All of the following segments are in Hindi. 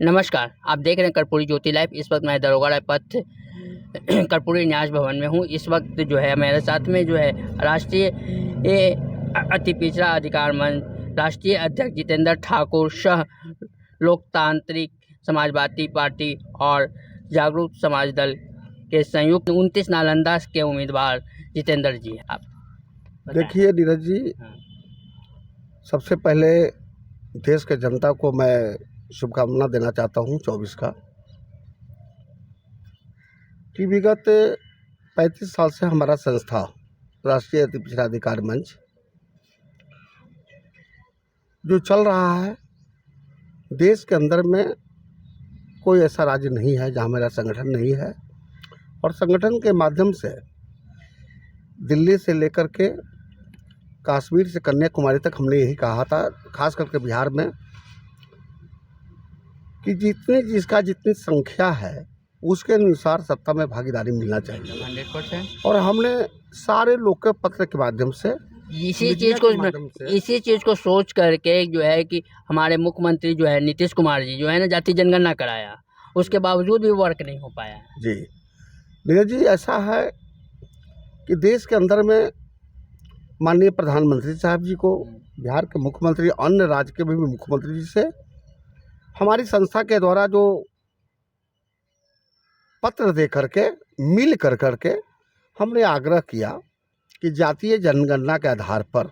नमस्कार, आप देख रहे हैं कर्पूरी ज्योति लाइव। इस वक्त मैं दरोगा राय पथ कर्पूरी न्यास भवन में हूँ। इस वक्त जो है मेरे साथ में जो है राष्ट्रीय अति पिछड़ा अधिकार मंच राष्ट्रीय अध्यक्ष जितेंद्र ठाकुर, सह लोकतांत्रिक समाजवादी पार्टी और जागरूक समाज दल के संयुक्त 29 नालंदा के उम्मीदवार जितेंद्र जी। आप देखिए नीरज जी, सबसे पहले देश के जनता को मैं शुभकामना देना चाहता हूं 24 का, कि विगत 35 साल से हमारा संस्था राष्ट्रीय अति पिछड़ा अधिकार मंच जो चल रहा है, देश के अंदर में कोई ऐसा राज्य नहीं है जहां मेरा संगठन नहीं है। और संगठन के माध्यम से दिल्ली से लेकर के कश्मीर से कन्याकुमारी तक हमने यही कहा था, खास करके बिहार में, कि जितनी संख्या है उसके अनुसार सत्ता में भागीदारी मिलना चाहिए 100%। और हमने सारे लोक पत्र के माध्यम से इसी चीज़ को सोच करके जो है कि हमारे मुख्यमंत्री जो है नीतीश कुमार जी जो है ना जाति जनगणना कराया, उसके बावजूद भी वर्क नहीं हो पाया जी। नीरज जी, ऐसा है कि देश के अंदर में माननीय प्रधानमंत्री साहब जी को, बिहार के मुख्यमंत्री, अन्य राज्य के भी मुख्यमंत्री जी से हमारी संस्था के द्वारा जो पत्र दे करके मिल करके हमने आग्रह किया कि जातीय जनगणना के आधार पर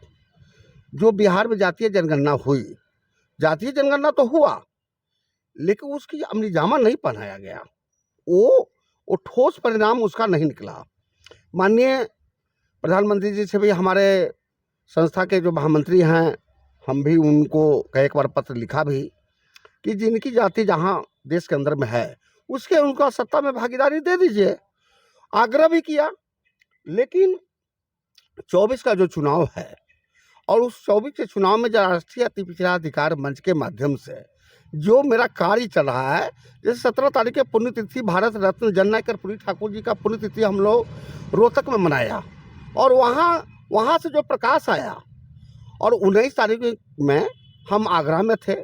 जो बिहार में जातीय जनगणना हुई, जातीय जनगणना तो हुआ लेकिन उसकी अमलीजामा नहीं पहनाया गया, वो ठोस परिणाम उसका नहीं निकला। माननीय प्रधानमंत्री जी से भी हमारे संस्था के जो महामंत्री हैं, हम भी उनको एक बार पत्र लिखा भी कि जिनकी जाति जहां देश के अंदर में है उसके उनका सत्ता में भागीदारी दे दीजिए, आग्रह भी किया। लेकिन 24 का जो चुनाव है और उस 24 के चुनाव में जो राष्ट्रीय अति पिछड़ा अधिकार मंच के माध्यम से जो मेरा कार्य चल रहा है, जैसे 17 तारीख के पुण्यतिथि भारत रत्न जननायक कर्पूरी ठाकुर जी का पुण्यतिथि हम लोग रोहतक में मनाया और वहाँ से जो प्रकाश आया, और 19 तारीख में हम आगरा में थे,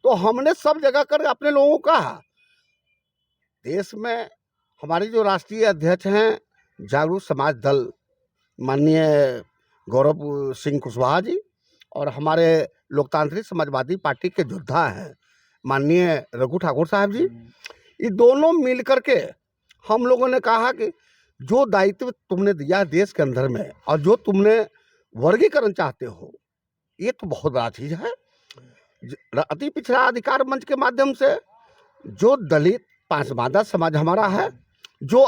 तो हमने सब जगह कर अपने लोगों को कहा, देश में हमारे जो राष्ट्रीय अध्यक्ष हैं जागरूक समाज दल माननीय गौरव सिंह कुशवाहा जी, और हमारे लोकतांत्रिक समाजवादी पार्टी के योद्धा हैं माननीय रघु ठाकुर साहब जी, ये दोनों मिल करके हम लोगों ने कहा कि जो दायित्व तुमने दिया है देश के अंदर में और जो तुमने वर्गीकरण चाहते हो, ये तो बहुत बड़ा चीज़ है। अति पिछड़ा अधिकार मंच के माध्यम से जो दलित पांचमादा समाज हमारा है, जो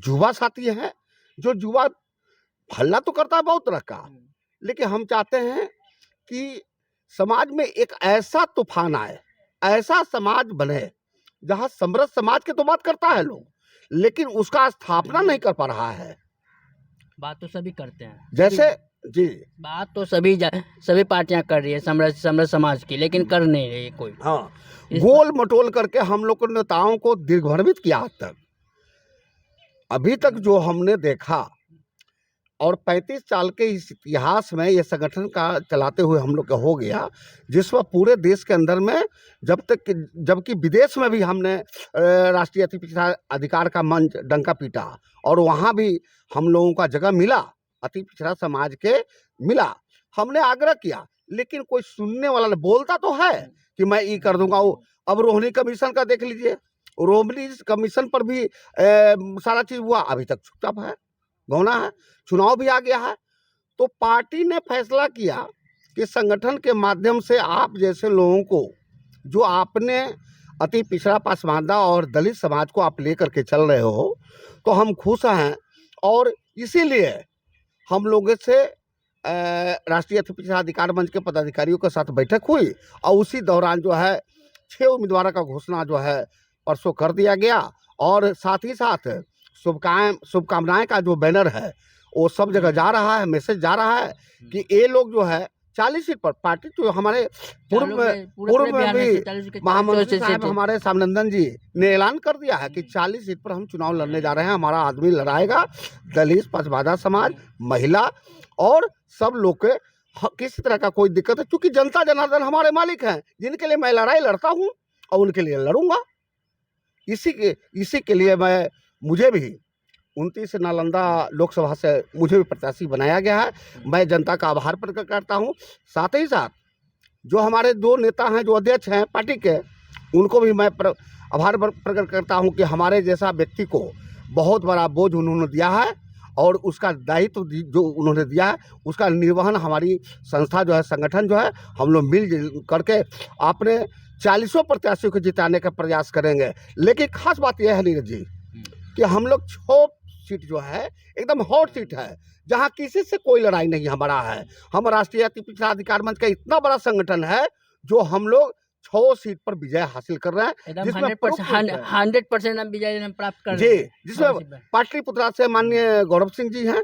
युवा साथी है, जो युवा हल्ला तो करता है बहुत तरह का, लेकिन हम चाहते हैं कि समाज में एक ऐसा तूफान आए, ऐसा समाज बने जहां समृद्ध समाज की तो बात करता है लोग, लेकिन उसका स्थापना नहीं कर पा रहा है। बात तो सभी करते हैं, जैसे जी, बात तो सभी पार्टियां कर रही है समृद्ध समाज की, लेकिन कर नहीं रही कोई। हाँ, गोल मटोल करके हम लोग के नेताओं को दिग्भ्रमित किया आज तक। अभी तक जो हमने देखा, और 35 साल के इस इतिहास में ये संगठन का चलाते हुए हम लोग का हो गया, जिसमें पूरे देश के अंदर में जबकि विदेश में भी हमने राष्ट्रीय अति पिछड़ा अधिकार का मंच डंका पीटा और वहाँ भी हम लोगों का जगह मिला, अति पिछड़ा समाज के मिला। हमने आग्रह किया, लेकिन कोई सुनने वाला नहीं, बोलता तो है कि मैं ये कर दूंगा वो। अब रोहिणी कमीशन का देख लीजिए, रोहिणी कमीशन पर भी सारा चीज़ हुआ, अभी तक चुपचाप है, गौना है। चुनाव भी आ गया है, तो पार्टी ने फैसला किया कि संगठन के माध्यम से आप जैसे लोगों को, जो आपने अति पिछड़ा पासमानदा और दलित समाज को आप लेकर के चल रहे हो, तो हम खुश हैं। और इसीलिए हम लोगों से राष्ट्रीय अति पिछड़ा अधिकार मंच के पदाधिकारियों के साथ बैठक हुई और उसी दौरान जो है 6 उम्मीदवारों का घोषणा जो है परसों कर दिया गया। और साथ ही साथ शुभकामनाएं का जो बैनर है वो सब जगह जा रहा है, मैसेज जा रहा है कि ये लोग जो है 40 सीट पर, पार्टी जो हमारे पूर्व में भी महामंत्री साहब हमारे सामनंदन जी ने ऐलान कर दिया है कि 40 सीट पर हम चुनाव लड़ने जा रहे हैं। हमारा आदमी लड़ाएगा, दलित पछवाड़ा समाज, महिला और सब लोग के किसी तरह का कोई दिक्कत है, क्योंकि जनता जनार्दन हमारे मालिक हैं, जिनके लिए मैं लड़ाई लड़ता हूँ और उनके लिए लड़ूंगा। इसी के लिए मुझे भी 29 नालंदा लोकसभा से मुझे भी प्रत्याशी बनाया गया है। मैं जनता का आभार प्रकट करता हूँ। साथ ही साथ जो हमारे 2 नेता हैं, जो अध्यक्ष हैं पार्टी के, उनको भी मैं आभार प्रकट करता हूँ कि हमारे जैसा व्यक्ति को बहुत बड़ा बोझ उन्होंने दिया है और उसका दायित्व जो उन्होंने दिया है उसका निर्वहन हमारी संस्था जो है, संगठन जो है, हम लोग मिल करके अपने 40 प्रत्याशियों को जिताने का प्रयास करेंगे। लेकिन खास बात यह है नीरज जी कि हम लोग 6 सीट जो है एकदम हॉट सीट है, जहां किसी से कोई लड़ाई नहीं हमारा है। हम राष्ट्रीय अति पिछड़ा अधिकार मंच का इतना बड़ा संगठन है जो हम लोग 6 सीट पर विजय हासिल कर रहे हैं, जिसमें 100% हम विजय प्राप्त कर जी, जिसमें पाटलिपुत्रा से माननीय गौरव सिंह जी हैं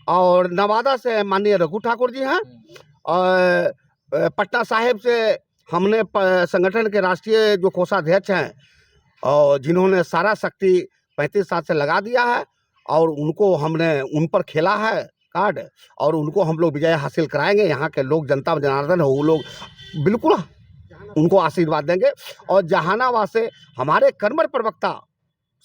और नवादा से माननीय रघु ठाकुर जी हैं और पटना साहिब से हमने संगठन के राष्ट्रीय जो कोषाध्यक्ष हैं और जिन्होंने सारा शक्ति 35 साल से लगा दिया है और उनको हमने उन पर खेला है कार्ड और उनको हम लोग विजय हासिल कराएंगे। यहाँ के लोग, जनता जनार्दन है, वो लोग बिल्कुल उनको आशीर्वाद देंगे। और जहानाबाद से हमारे कर्मठ प्रवक्ता,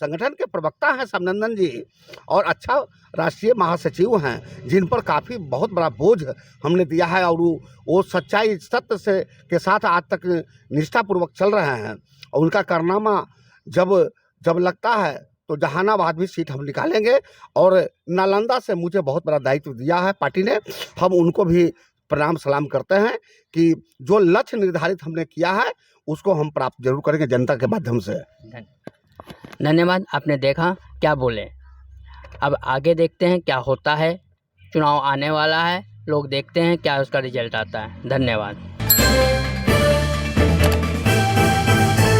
संगठन के प्रवक्ता हैं समनंदन जी और अच्छा राष्ट्रीय महासचिव हैं, जिन पर काफ़ी बहुत बड़ा बोझ हमने दिया है और वो सच्चाई सत्य से के साथ आज तक निष्ठापूर्वक चल रहे हैं। और उनका कारनामा जब लगता है तो जहानाबाद भी सीट हम निकालेंगे। और नालंदा से मुझे बहुत बड़ा दायित्व दिया है पार्टी ने, हम उनको भी प्रणाम सलाम करते हैं कि जो लक्ष्य निर्धारित हमने किया है उसको हम प्राप्त जरूर करेंगे जनता के माध्यम से। धन्यवाद। आपने देखा क्या बोले। अब आगे देखते हैं क्या होता है। चुनाव आने वाला है, लोग देखते हैं क्या उसका रिजल्ट आता है। धन्यवाद।